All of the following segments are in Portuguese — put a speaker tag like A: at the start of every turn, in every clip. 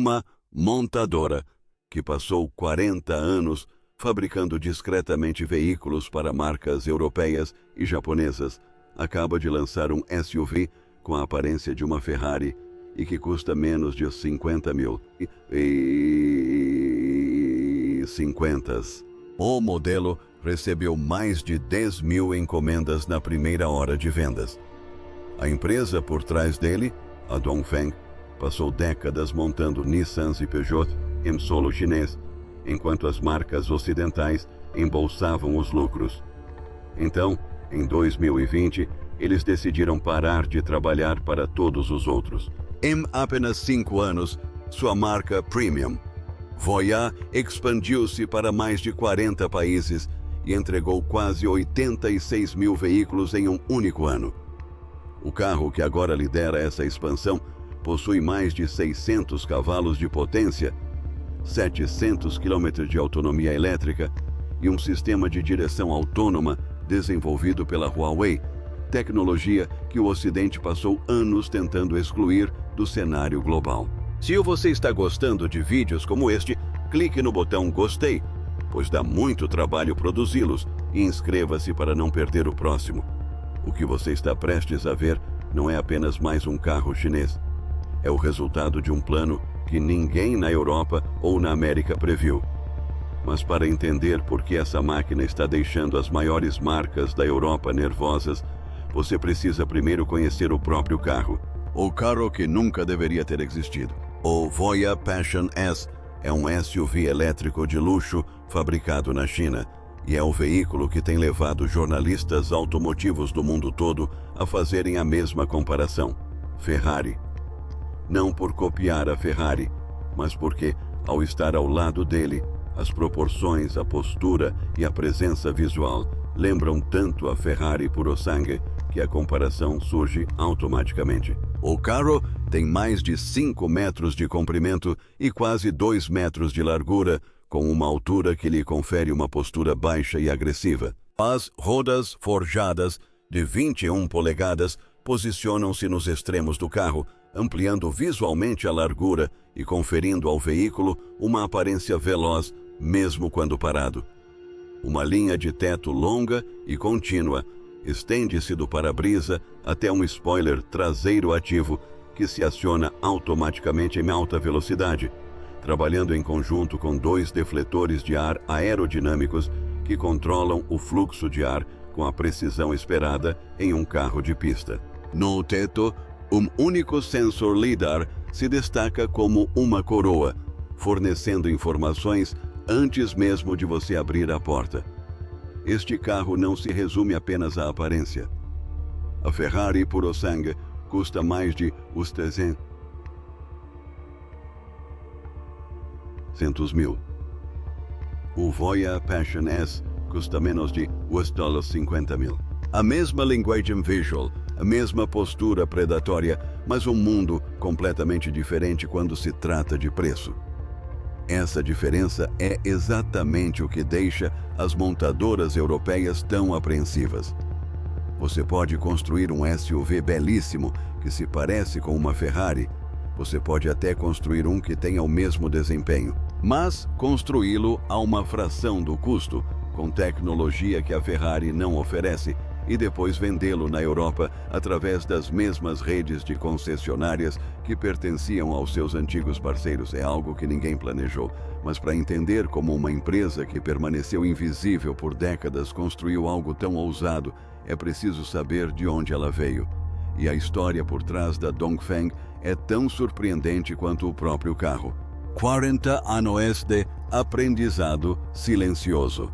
A: Uma montadora que passou 40 anos fabricando discretamente veículos para marcas europeias e japonesas, acaba de lançar um SUV com a aparência de uma Ferrari e que custa menos de 50 mil. O modelo recebeu mais de 10 mil encomendas na primeira hora de vendas. A empresa por trás dele, a Dongfeng, passou décadas montando Nissans e Peugeot em solo chinês, enquanto as marcas ocidentais embolsavam os lucros. Então, em 2020, eles decidiram parar de trabalhar para todos os outros. Em apenas 5 anos, sua marca premium, Voyah, expandiu-se para mais de 40 países e entregou quase 86 mil veículos em um único ano. O carro que agora lidera essa expansão possui mais de 600 cavalos de potência, 700 km de autonomia elétrica e um sistema de direção autônoma desenvolvido pela Huawei, tecnologia que o Ocidente passou anos tentando excluir do cenário global. Se você está gostando de vídeos como este, clique no botão Gostei, pois dá muito trabalho produzi-los, e inscreva-se para não perder o próximo. O que você está prestes a ver não é apenas mais um carro chinês. É o resultado de um plano que ninguém na Europa ou na América previu. Mas para entender por que essa máquina está deixando as maiores marcas da Europa nervosas, você precisa primeiro conhecer o próprio carro. O carro que nunca deveria ter existido. O Voyah Passion S é um SUV elétrico de luxo fabricado na China e é o veículo que tem levado jornalistas automotivos do mundo todo a fazerem a mesma comparação. Ferrari. Não por copiar a Ferrari, mas porque, ao estar ao lado dele, as proporções, a postura e a presença visual lembram tanto a Ferrari puro sangue que a comparação surge automaticamente. O carro tem mais de 5 metros de comprimento e quase 2 metros de largura, com uma altura que lhe confere uma postura baixa e agressiva. As rodas forjadas de 21 polegadas posicionam-se nos extremos do carro, ampliando visualmente a largura e conferindo ao veículo uma aparência veloz, mesmo quando parado. Uma linha de teto longa e contínua estende-se do para-brisa até um spoiler traseiro ativo que se aciona automaticamente em alta velocidade, trabalhando em conjunto com 2 defletores de ar aerodinâmicos que controlam o fluxo de ar com a precisão esperada em um carro de pista. No teto, um único sensor LiDAR se destaca como uma coroa, fornecendo informações antes mesmo de você abrir a porta. Este carro não se resume apenas à aparência. A Ferrari puro sangue custa mais de os 300 mil. O Voyah Passion S custa menos de os $50 mil. A mesma linguagem visual, a mesma postura predatória, mas um mundo completamente diferente quando se trata de preço. Essa diferença é exatamente o que deixa as montadoras europeias tão apreensivas. Você pode construir um SUV belíssimo que se parece com uma Ferrari. Você pode até construir um que tenha o mesmo desempenho, mas construí-lo a uma fração do custo, com tecnologia que a Ferrari não oferece, e depois vendê-lo na Europa através das mesmas redes de concessionárias que pertenciam aos seus antigos parceiros. É algo que ninguém planejou, mas para entender como uma empresa que permaneceu invisível por décadas construiu algo tão ousado, é preciso saber de onde ela veio. E a história por trás da Dongfeng é tão surpreendente quanto o próprio carro. 40 anos de aprendizado silencioso.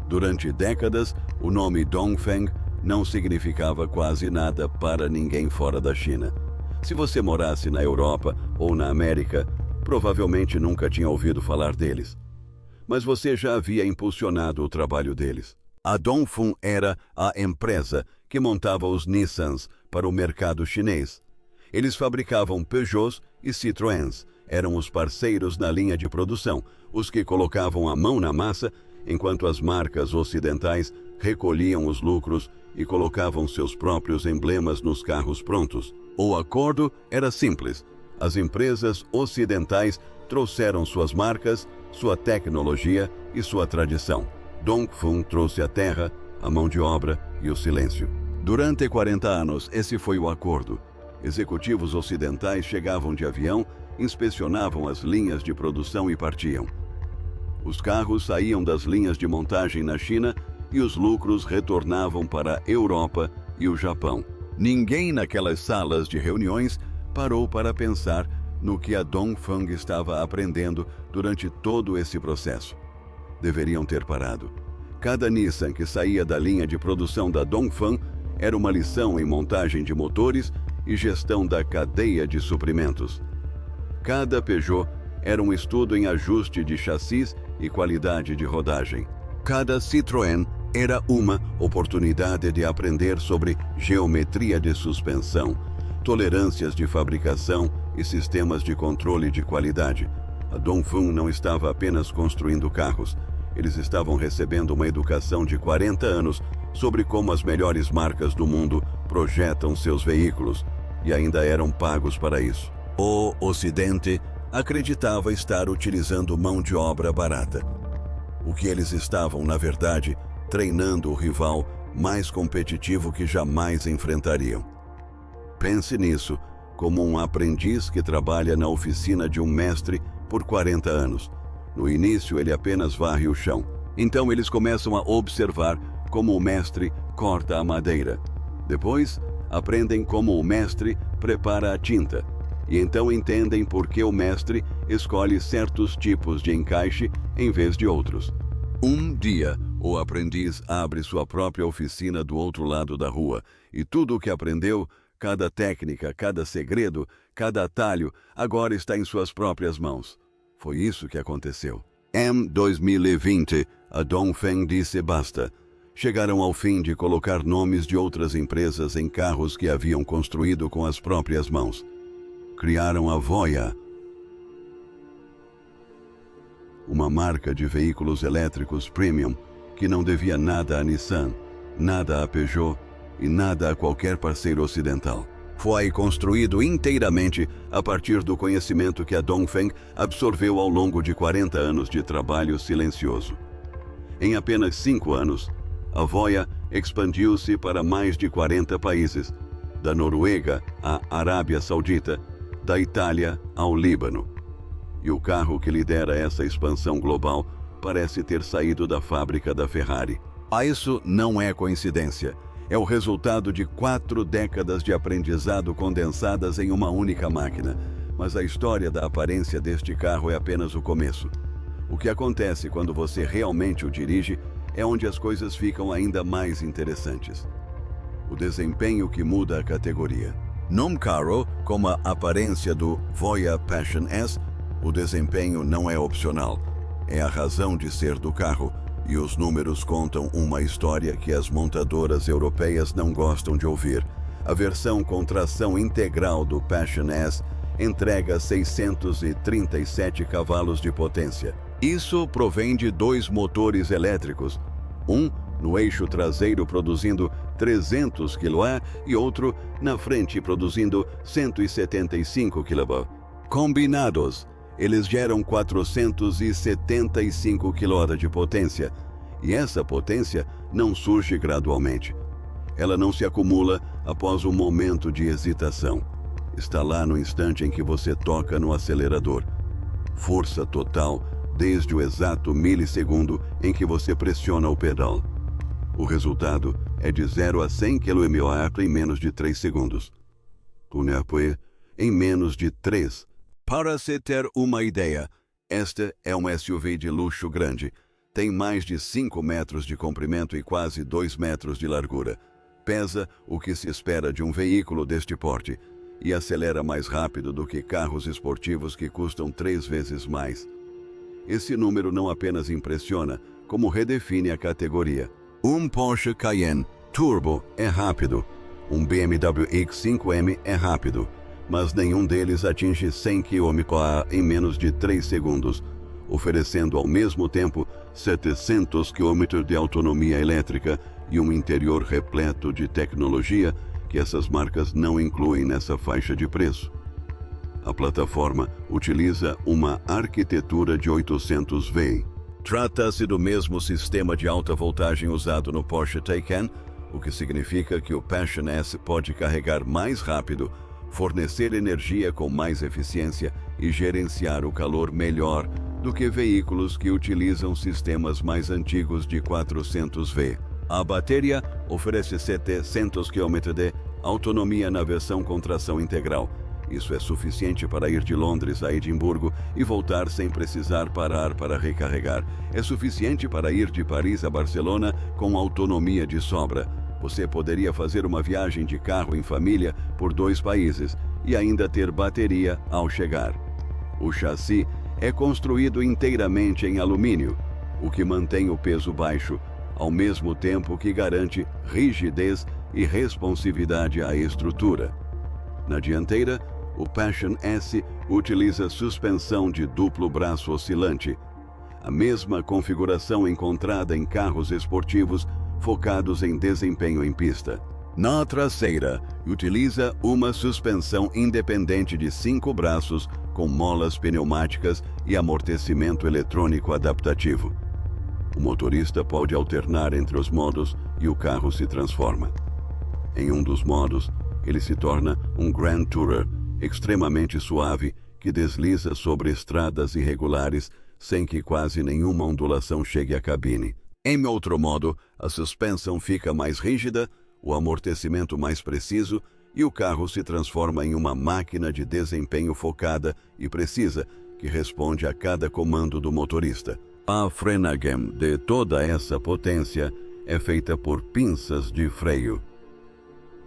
A: Durante décadas, o nome Dongfeng não significava quase nada para ninguém fora da China. Se você morasse na Europa ou na América, provavelmente nunca tinha ouvido falar deles. Mas você já havia impulsionado o trabalho deles. A Dongfeng era a empresa que montava os Nissans para o mercado chinês. Eles fabricavam Peugeots e Citroëns, eram os parceiros na linha de produção, os que colocavam a mão na massa, enquanto as marcas ocidentais recolhiam os lucros e colocavam seus próprios emblemas nos carros prontos. O acordo era simples. As empresas ocidentais trouxeram suas marcas, sua tecnologia e sua tradição. Dongfeng trouxe a terra, a mão de obra e o silêncio. Durante 40 anos, esse foi o acordo. Executivos ocidentais chegavam de avião, inspecionavam as linhas de produção e partiam. Os carros saíam das linhas de montagem na China e os lucros retornavam para a Europa e o Japão. Ninguém naquelas salas de reuniões parou para pensar no que a Dongfeng estava aprendendo durante todo esse processo. Deveriam ter parado. Cada Nissan que saía da linha de produção da Dongfeng era uma lição em montagem de motores e gestão da cadeia de suprimentos. Cada Peugeot era um estudo em ajuste de chassis e qualidade de rodagem. Cada Citroën era uma oportunidade de aprender sobre geometria de suspensão, tolerâncias de fabricação e sistemas de controle de qualidade. A Dongfeng não estava apenas construindo carros, eles estavam recebendo uma educação de 40 anos sobre como as melhores marcas do mundo projetam seus veículos, e ainda eram pagos para isso. O Ocidente acreditava estar utilizando mão de obra barata. O que eles estavam, na verdade, treinando o rival mais competitivo que jamais enfrentariam. Pense nisso como um aprendiz que trabalha na oficina de um mestre por 40 anos. No início, ele apenas varre o chão. Então, eles começam a observar como o mestre corta a madeira. Depois, aprendem como o mestre prepara a tinta. E então entendem por que o mestre escolhe certos tipos de encaixe em vez de outros. Um dia, o aprendiz abre sua própria oficina do outro lado da rua e tudo o que aprendeu, cada técnica, cada segredo, cada atalho, agora está em suas próprias mãos. Foi isso que aconteceu. Em 2020, a Dongfeng disse basta. Chegaram ao fim de colocar nomes de outras empresas em carros que haviam construído com as próprias mãos. Criaram a Voya, uma marca de veículos elétricos premium que não devia nada a Nissan, nada a Peugeot e nada a qualquer parceiro ocidental. Foi construído inteiramente a partir do conhecimento que a Dongfeng absorveu ao longo de 40 anos de trabalho silencioso. Em apenas 5 anos, a Voya expandiu-se para mais de 40 países, da Noruega à Arábia Saudita, da Itália ao Líbano. E o carro que lidera essa expansão global parece ter saído da fábrica da Ferrari. Isso não é coincidência. É o resultado de 4 décadas de aprendizado condensadas em uma única máquina. Mas a história da aparência deste carro é apenas o começo. O que acontece quando você realmente o dirige é onde as coisas ficam ainda mais interessantes. O desempenho que muda a categoria. Num carro como a aparência do Voya Passion S, o desempenho não é opcional. É a razão de ser do carro. E os números contam uma história que as montadoras europeias não gostam de ouvir. A versão com tração integral do Passion S entrega 637 cavalos de potência. Isso provém de 2 motores elétricos, um no eixo traseiro produzindo 300 kW e outro na frente produzindo 175 kW. Combinados, eles geram 475 kW de potência, e essa potência não surge gradualmente. Ela não se acumula após um momento de hesitação. Está lá no instante em que você toca no acelerador. Força total desde o exato milissegundo em que você pressiona o pedal. O resultado é de 0 a 100 km/h em menos de 3 segundos. Em menos de 3. Para se ter uma ideia, esta é um SUV de luxo grande. Tem mais de 5 metros de comprimento e quase 2 metros de largura. Pesa o que se espera de um veículo deste porte e acelera mais rápido do que carros esportivos que custam 3 vezes mais. Esse número não apenas impressiona, como redefine a categoria. Um Porsche Cayenne Turbo é rápido. Um BMW X5M é rápido. Mas nenhum deles atinge 100 km/h em menos de 3 segundos, oferecendo ao mesmo tempo 700 km de autonomia elétrica e um interior repleto de tecnologia que essas marcas não incluem nessa faixa de preço. A plataforma utiliza uma arquitetura de 800V. Trata-se do mesmo sistema de alta voltagem usado no Porsche Taycan, o que significa que o Passion S pode carregar mais rápido, fornecer energia com mais eficiência e gerenciar o calor melhor do que veículos que utilizam sistemas mais antigos de 400V. A bateria oferece 700 km de autonomia na versão com tração integral. Isso é suficiente para ir de Londres a Edimburgo e voltar sem precisar parar para recarregar. É suficiente para ir de Paris a Barcelona com autonomia de sobra. Você poderia fazer uma viagem de carro em família por 2 países e ainda ter bateria ao chegar. O chassi é construído inteiramente em alumínio, o que mantém o peso baixo, ao mesmo tempo que garante rigidez e responsividade à estrutura. Na dianteira, o Passion S utiliza suspensão de duplo braço oscilante, a mesma configuração encontrada em carros esportivos focados em desempenho em pista. Na traseira, utiliza uma suspensão independente de 5 braços com molas pneumáticas e amortecimento eletrônico adaptativo. O motorista pode alternar entre os modos e o carro se transforma. Em um dos modos, ele se torna um Grand Tourer extremamente suave que desliza sobre estradas irregulares sem que quase nenhuma ondulação chegue à cabine. Em outro modo, a suspensão fica mais rígida, o amortecimento mais preciso e o carro se transforma em uma máquina de desempenho focada e precisa que responde a cada comando do motorista. A frenagem de toda essa potência é feita por pinças de freio,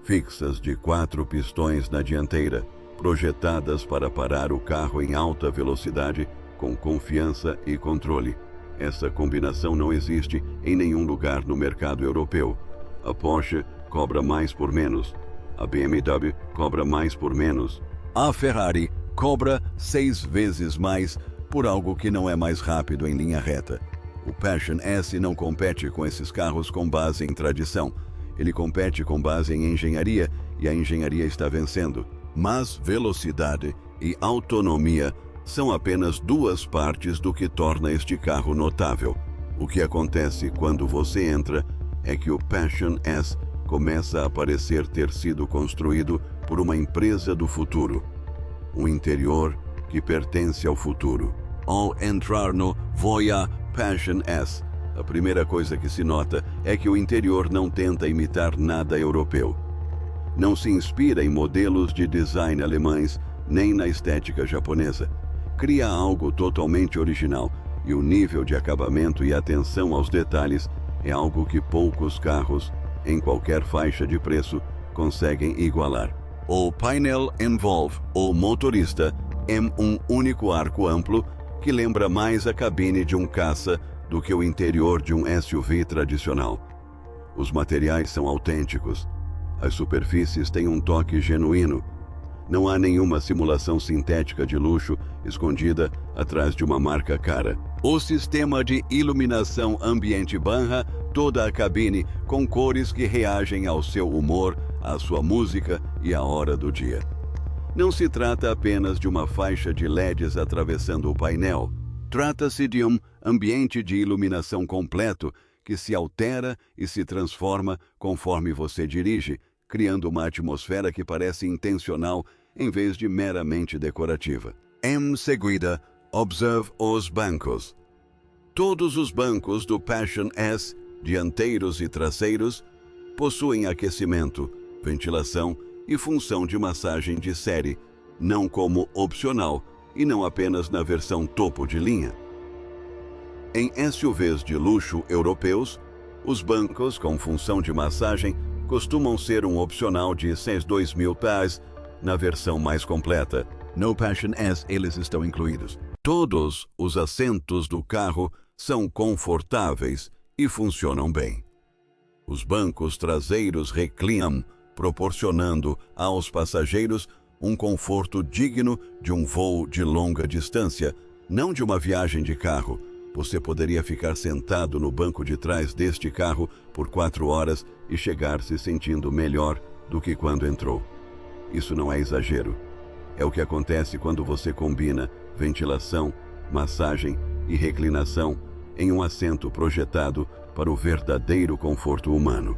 A: fixas de 4 pistões na dianteira, projetadas para parar o carro em alta velocidade com confiança e controle. Essa combinação não existe em nenhum lugar no mercado europeu. A Porsche cobra mais por menos. A BMW cobra mais por menos. A Ferrari cobra 6 vezes mais por algo que não é mais rápido em linha reta. O Passion S não compete com esses carros com base em tradição. Ele compete com base em engenharia e a engenharia está vencendo. Mas velocidade e autonomia são apenas 2 partes do que torna este carro notável. O que acontece quando você entra é que o Passion S começa a parecer ter sido construído por uma empresa do futuro. Um interior que pertence ao futuro. Ao entrar no Voya Passion S, a primeira coisa que se nota é que o interior não tenta imitar nada europeu. Não se inspira em modelos de design alemães, nem na estética japonesa. Cria algo totalmente original e o nível de acabamento e atenção aos detalhes é algo que poucos carros, em qualquer faixa de preço, conseguem igualar. O painel envolve o motorista em um único arco amplo que lembra mais a cabine de um caça do que o interior de um SUV tradicional. Os materiais são autênticos. As superfícies têm um toque genuíno. Não há nenhuma simulação sintética de luxo escondida atrás de uma marca cara. O sistema de iluminação ambiente barra toda a cabine com cores que reagem ao seu humor, à sua música e à hora do dia. Não se trata apenas de uma faixa de LEDs atravessando o painel. Trata-se de um ambiente de iluminação completo que se altera e se transforma conforme você dirige, criando uma atmosfera que parece intencional em vez de meramente decorativa. Em seguida, observe os bancos. Todos os bancos do Passion S, dianteiros e traseiros, possuem aquecimento, ventilação e função de massagem de série, não como opcional e não apenas na versão topo de linha. Em SUVs de luxo europeus, os bancos com função de massagem costumam ser um opcional de £62.000 na versão mais completa. No Passion S eles estão incluídos. Todos os assentos do carro são confortáveis e funcionam bem. Os bancos traseiros reclinam, proporcionando aos passageiros um conforto digno de um voo de longa distância, não de uma viagem de carro. Você poderia ficar sentado no banco de trás deste carro por 4 horas e chegar se sentindo melhor do que quando entrou. Isso não é exagero. É o que acontece quando você combina ventilação, massagem e reclinação em um assento projetado para o verdadeiro conforto humano.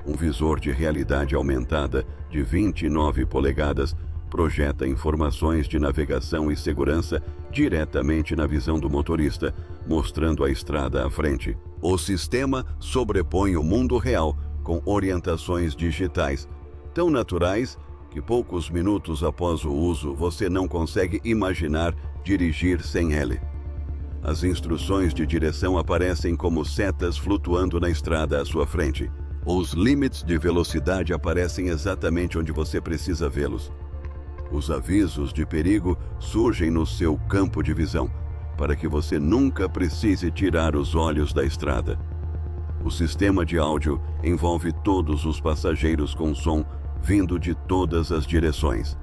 A: Um visor de realidade aumentada de 29 polegadas projeta informações de navegação e segurança diretamente na visão do motorista, mostrando a estrada à frente. O sistema sobrepõe o mundo real com orientações digitais, tão naturais que poucos minutos após o uso você não consegue imaginar dirigir sem ele. As instruções de direção aparecem como setas flutuando na estrada à sua frente. Os limites de velocidade aparecem exatamente onde você precisa vê-los. Os avisos de perigo surgem no seu campo de visão, para que você nunca precise tirar os olhos da estrada. O sistema de áudio envolve todos os passageiros com som vindo de todas as direções.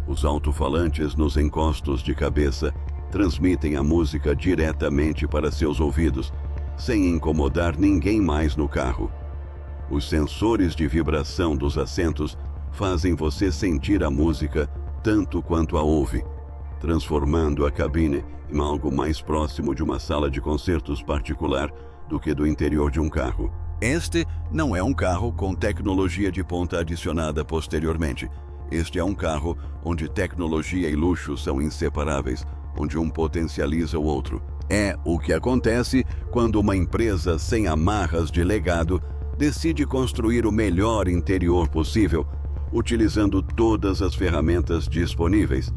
A: Os alto-falantes nos encostos de cabeça transmitem a música diretamente para seus ouvidos, sem incomodar ninguém mais no carro. Os sensores de vibração dos assentos fazem você sentir a música tanto quanto a ouve, transformando a cabine em algo mais próximo de uma sala de concertos particular do que do interior de um carro. Este não é um carro com tecnologia de ponta adicionada posteriormente. Este é um carro onde tecnologia e luxo são inseparáveis, onde um potencializa o outro. É o que acontece quando uma empresa sem amarras de legado decide construir o melhor interior possível, utilizando todas as ferramentas disponíveis,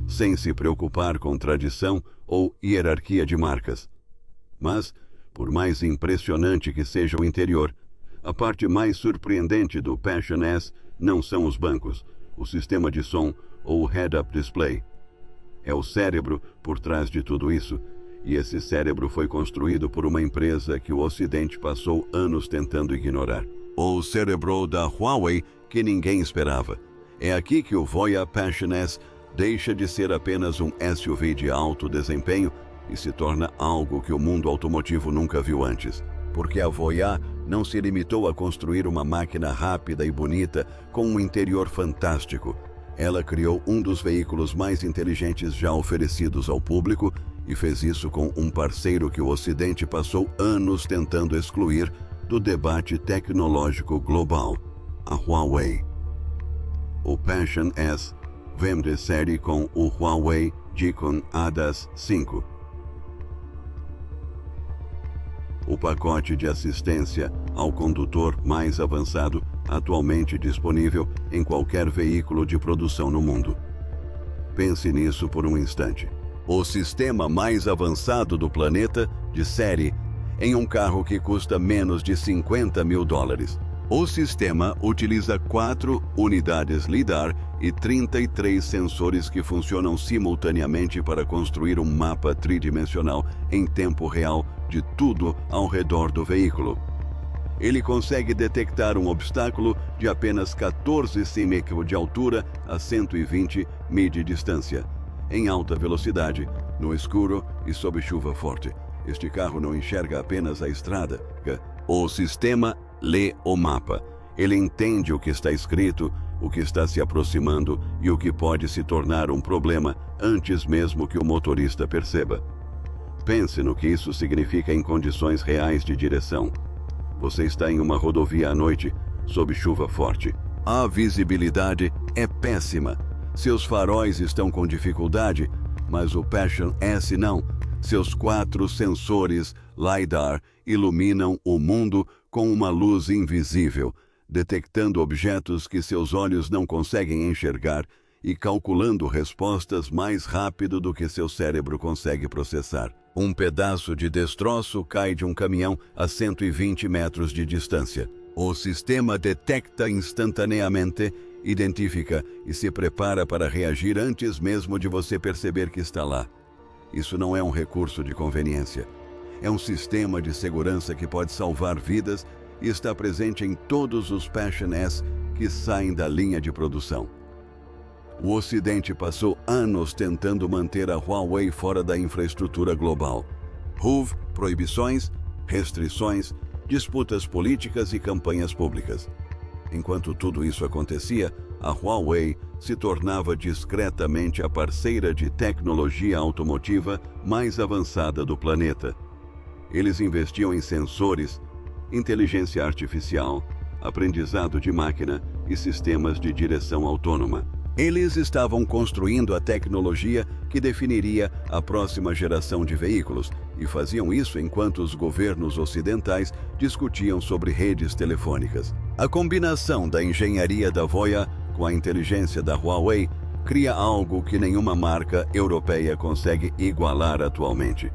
A: sem se preocupar com tradição ou hierarquia de marcas. Mas, por mais impressionante que seja o interior, a parte mais surpreendente do Passion S não são os bancos, o sistema de som ou o head-up display. É o cérebro por trás de tudo isso, e esse cérebro foi construído por uma empresa que o Ocidente passou anos tentando ignorar. O cérebro da Huawei que ninguém esperava. É aqui que o Voya Passion S deixa de ser apenas um SUV de alto desempenho e se torna algo que o mundo automotivo nunca viu antes. Porque a Voya não se limitou a construir uma máquina rápida e bonita com um interior fantástico. Ela criou um dos veículos mais inteligentes já oferecidos ao público e fez isso com um parceiro que o Ocidente passou anos tentando excluir do debate tecnológico global, a Huawei. O Passion S vem de série com o Huawei Geekon ADAS 5. O pacote de assistência ao condutor mais avançado atualmente disponível em qualquer veículo de produção no mundo. Pense nisso por um instante. O sistema mais avançado do planeta, de série, em um carro que custa menos de $50 mil. O sistema utiliza 4 unidades LiDAR e 33 sensores que funcionam simultaneamente para construir um mapa tridimensional em tempo real de tudo ao redor do veículo. Ele consegue detectar um obstáculo de apenas 14 cm de altura a 120 mi de distância, em alta velocidade, no escuro e sob chuva forte. Este carro não enxerga apenas a estrada. O sistema lê o mapa. Ele entende o que está escrito, o que está se aproximando e o que pode se tornar um problema antes mesmo que o motorista perceba. Pense no que isso significa em condições reais de direção. Você está em uma rodovia à noite, sob chuva forte. A visibilidade é péssima. Seus faróis estão com dificuldade, mas o Passion S não. Seus 4 sensores LiDAR iluminam o mundo com uma luz invisível, detectando objetos que seus olhos não conseguem enxergar e calculando respostas mais rápido do que seu cérebro consegue processar. Um pedaço de destroço cai de um caminhão a 120 metros de distância. O sistema detecta instantaneamente, identifica e se prepara para reagir antes mesmo de você perceber que está lá. Isso não é um recurso de conveniência. É um sistema de segurança que pode salvar vidas e está presente em todos os Passion S que saem da linha de produção. O Ocidente passou anos tentando manter a Huawei fora da infraestrutura global. Houve proibições, restrições, disputas políticas e campanhas públicas. Enquanto tudo isso acontecia, a Huawei se tornava discretamente a parceira de tecnologia automotiva mais avançada do planeta. Eles investiam em sensores, inteligência artificial, aprendizado de máquina e sistemas de direção autônoma. Eles estavam construindo a tecnologia que definiria a próxima geração de veículos e faziam isso enquanto os governos ocidentais discutiam sobre redes telefônicas. A combinação da engenharia da Voya com a inteligência da Huawei cria algo que nenhuma marca europeia consegue igualar atualmente.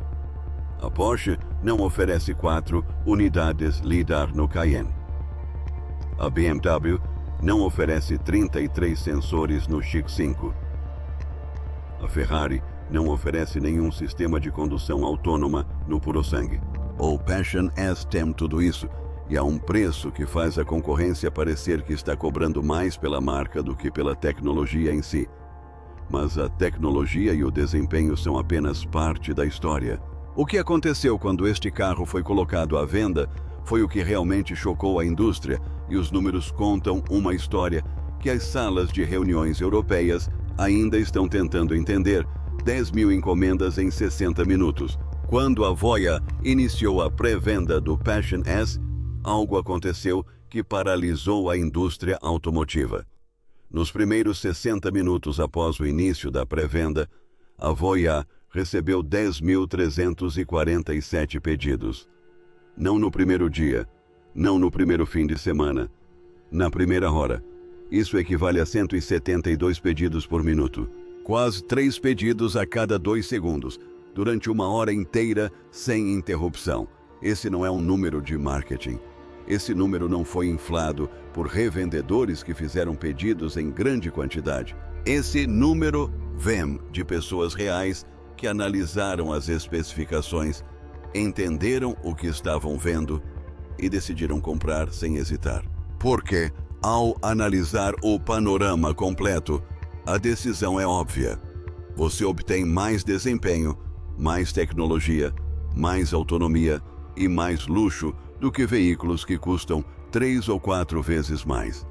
A: A Porsche não oferece 4 unidades LiDAR no Cayenne. A BMW não oferece 33 sensores no X5. A Ferrari não oferece nenhum sistema de condução autônoma no Purosangue. O Passion S tem tudo isso e a um preço que faz a concorrência parecer que está cobrando mais pela marca do que pela tecnologia em si. Mas a tecnologia e o desempenho são apenas parte da história. O que aconteceu quando este carro foi colocado à venda foi o que realmente chocou a indústria, e os números contam uma história que as salas de reuniões europeias ainda estão tentando entender. 10 mil encomendas em 60 minutos. Quando a Voya iniciou a pré-venda do Passion S, algo aconteceu que paralisou a indústria automotiva. Nos primeiros 60 minutos após o início da pré-venda, a Voya recebeu 10.347 pedidos. Não no primeiro dia, não no primeiro fim de semana, na primeira hora. Isso equivale a 172 pedidos por minuto. Quase 3 pedidos a cada 2 segundos, durante uma hora inteira sem interrupção. Esse não é um número de marketing. Esse número não foi inflado por revendedores que fizeram pedidos em grande quantidade. Esse número vem de pessoas reais que analisaram as especificações, entenderam o que estavam vendo e decidiram comprar sem hesitar. Porque, ao analisar o panorama completo, a decisão é óbvia. Você obtém mais desempenho, mais tecnologia, mais autonomia e mais luxo do que veículos que custam 3 ou 4 vezes mais.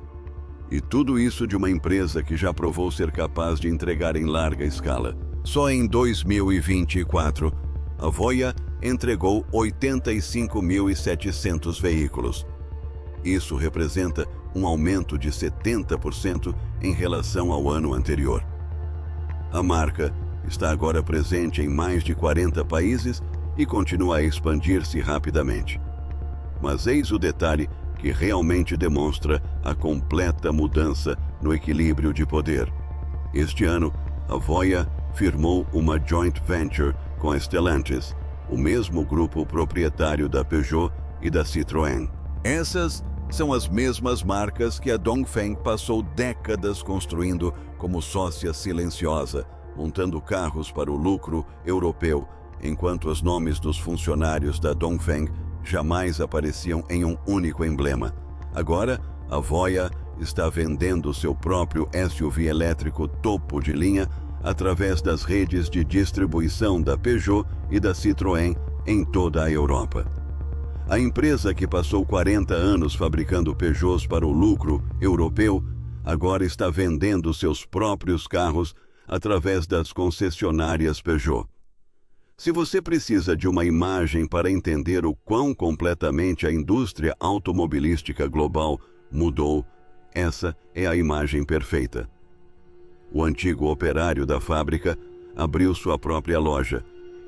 A: E tudo isso de uma empresa que já provou ser capaz de entregar em larga escala. Só em 2024, a Voya entregou 85.700 veículos. Isso representa um aumento de 70% em relação ao ano anterior. A marca está agora presente em mais de 40 países e continua a expandir-se rapidamente. Mas eis o detalhe que realmente demonstra a completa mudança no equilíbrio de poder. Este ano, a Voya firmou uma joint venture com a Stellantis, o mesmo grupo proprietário da Peugeot e da Citroën. Essas são as mesmas marcas que a Dongfeng passou décadas construindo como sócia silenciosa, montando carros para o lucro europeu, enquanto os nomes dos funcionários da Dongfeng jamais apareciam em um único emblema. Agora, a Voya está vendendo seu próprio SUV elétrico topo de linha através das redes de distribuição da Peugeot e da Citroën em toda a Europa. A empresa que passou 40 anos fabricando Peugeots para o lucro europeu, agora está vendendo seus próprios carros através das concessionárias Peugeot. Se você precisa de uma imagem para entender o quão completamente a indústria automobilística global mudou, essa é a imagem perfeita. O antigo operário da fábrica abriu sua própria loja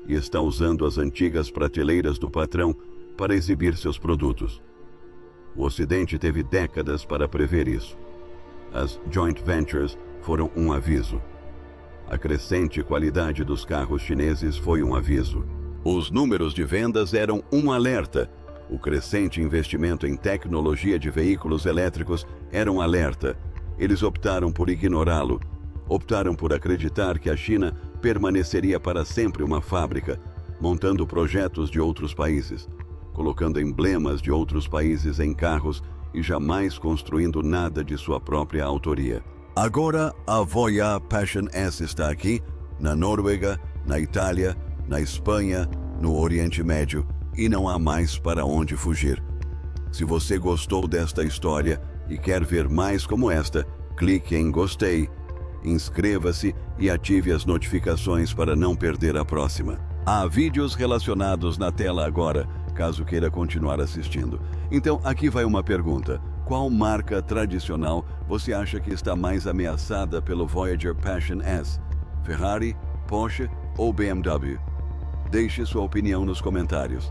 A: e está usando as antigas prateleiras do patrão para exibir seus produtos. O Ocidente teve décadas para prever isso. As joint ventures foram um aviso. A crescente qualidade dos carros chineses foi um aviso. Os números de vendas eram um alerta. O crescente investimento em tecnologia de veículos elétricos era um alerta. Eles optaram por ignorá-lo. Optaram por acreditar que a China permaneceria para sempre uma fábrica, montando projetos de outros países, colocando emblemas de outros países em carros e jamais construindo nada de sua própria autoria. Agora, a Voya Passion S está aqui, na Noruega, na Itália, na Espanha, no Oriente Médio, e não há mais para onde fugir. Se você gostou desta história e quer ver mais como esta, clique em gostei, inscreva-se e ative as notificações para não perder a próxima. Há vídeos relacionados na tela agora, caso queira continuar assistindo. Então, aqui vai uma pergunta. Qual marca tradicional você acha que está mais ameaçada pelo Voyager Passion S? Ferrari, Porsche ou BMW? Deixe sua opinião nos comentários.